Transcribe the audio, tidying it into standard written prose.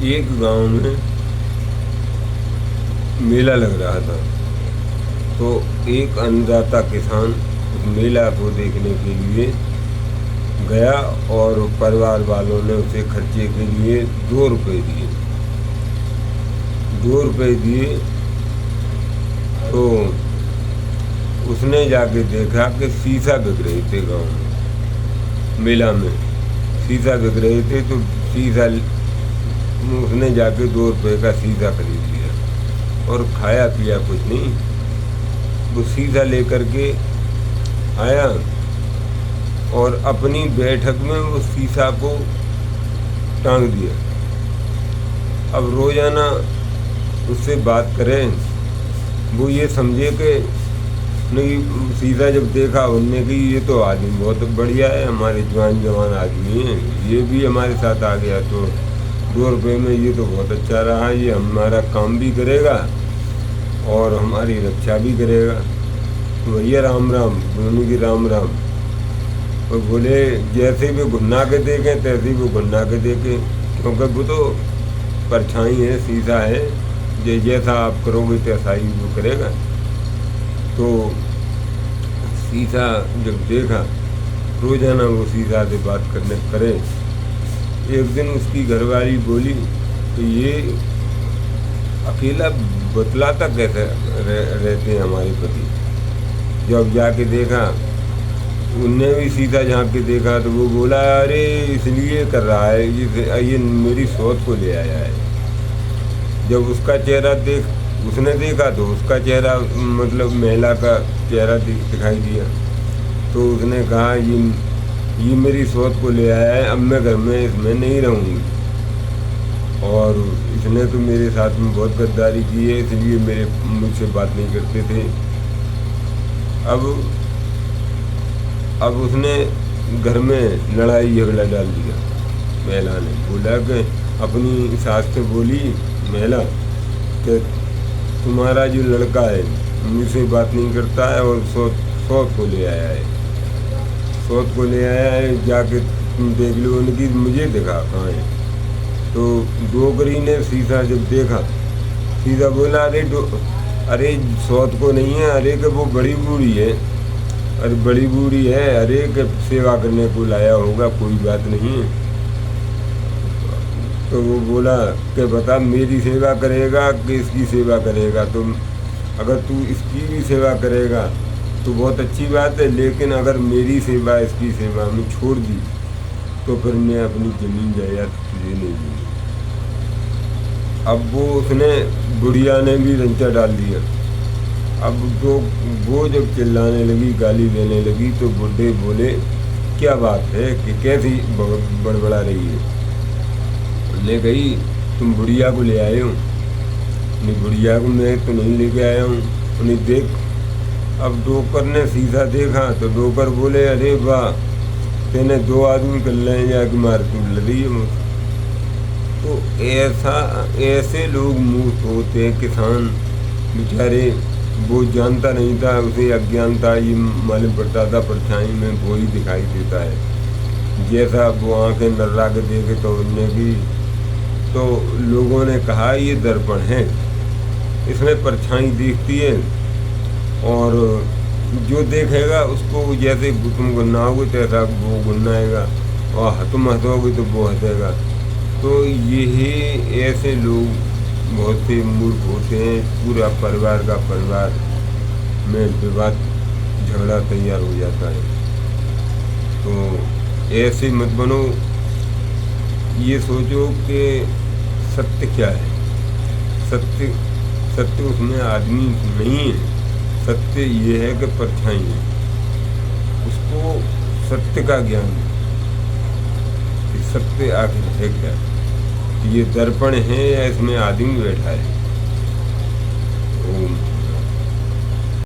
एक गांव में मेला लग रहा था। तो एक अन्नदाता किसान उस मेला को देखने के लिए गया और परिवार वालों ने उसे खर्चे के लिए 2 रुपये दिए। 2 रुपये दिए तो उसने जाके देखा कि शीशा बिक रहे थे गांव में, मेला में शीशा बिक रहे थे। तो शीशा उसने जाके 2 रुपये का शीशा खरीद लिया और खाया पिया कुछ नहीं। वो शीशा लेकर के आया और अपनी बैठक में वो शीशा को टांग दिया। अब रोजाना उससे बात करें, वो ये समझे कि नहीं, शीशा जब देखा उनने कि ये तो आदमी बहुत बढ़िया है, हमारे जवान आदमी है, ये भी हमारे साथ आ गया तो 2 रुपये में ये तो बहुत अच्छा रहा, ये हमारा काम भी करेगा और हमारी रक्षा भी करेगा। तो भैया राम राम, दोनों की राम राम। और बोले जैसे भी घुन्ना के देखें तैसे भी घुन्ना के देखें, क्योंकि वो तो परछाई है, शीशा है, जैसा आप करोगे तैसा ही वो करेगा। तो शीशा जब देखा, रोजाना वो शीशा से बात करे। एक दिन उसकी घरवाली बोली कि ये अकेला बतलाता कैसे रहते हैं हमारे पति। जब जाके देखा, उनने भी शीशा झाँक के देखा तो वो बोला अरे इसलिए कर रहा है, ये मेरी सोच को ले आया है। जब उसका चेहरा उसने देखा तो उसका चेहरा मतलब महिला का चेहरा दिखाई दिया। तो उसने कहा ये मेरी सोच को ले आया है, अब मैं घर में इसमें नहीं रहूँगी और इसने तो मेरे साथ में बहुत गद्दारी की है, इसलिए मुझसे बात नहीं करते थे। अब उसने घर में लड़ाई झगड़ा डाल दिया। महिला ने बोला कि अपनी सास से बोली महिला कि तुम्हारा जो लड़का है मुझसे बात नहीं करता है और सौत को ले आया है, सौत को ले आया है, जाके तुम देख लो। उनकी मुझे देखा कहाँ है। तो डोगरी ने शीशा जब देखा, शीशा बोला अरे सौत को नहीं है, अरे कि वो बड़ी बूढ़ी है, अरे बड़ी बूढ़ी है, अरे कि सेवा करने को लाया होगा, कोई बात नहीं है। तो वो बोला कि बता मेरी सेवा करेगा कि इसकी सेवा करेगा। तो अगर तू इसकी भी सेवा करेगा तो बहुत अच्छी बात है, लेकिन अगर मेरी सेवा इसकी सेवा में छोड़ दी तो फिर मैं अपनी ज़मीन जायदाद तुझे नहीं दूँगी। अब उसने बुढ़िया ने भी रंचा डाल दिया। अब तो वो जब चिल्लाने लगी, गाली देने लगी, तो बुढ़े बोले क्या बात है कि कैसी बड़बड़ा रही है। ले गई तुम बुढ़िया को ले आए हो? नहीं, बुढ़िया को मैं तो नहीं लेके आया हूँ। उन्हें देख। अब डोकर ने शीशा देखा तो डोकर बोले अरे वाह, तेने 2 आदमी कर ले जाके मार तू लड़ी है मुझ। तो ऐसे लोग मूर्ख होते हैं। किसान बेचारे, वो जानता नहीं था, उसे अज्ञानता ये मालूम पड़ता था परछाई में वो ही दिखाई देता है। जैसा वो आंखें नर्रा के देखे तो उनने भी, तो लोगों ने कहा ये दर्पण है, इसमें परछाई दिखती है और जो देखेगा उसको जैसे तुम गुन्नाओगे तैसा वो गुन्नाएगा और तुम हंसोगे तो वो हंसेगा। तो यही ऐसे लोग बहुत से मूर्ख होते हैं। पूरा परिवार में विवाद झगड़ा तैयार हो जाता है। तो ऐसे मत बनो। ये सोचो कि सत्य क्या है। सत्य उसमें आदमी नहीं है। सत्य ये है कि परछाई है, उसको सत्य का ज्ञान है कि सत्य आखिर है क्या। ये दर्पण है या इसमें आदमी बैठा है।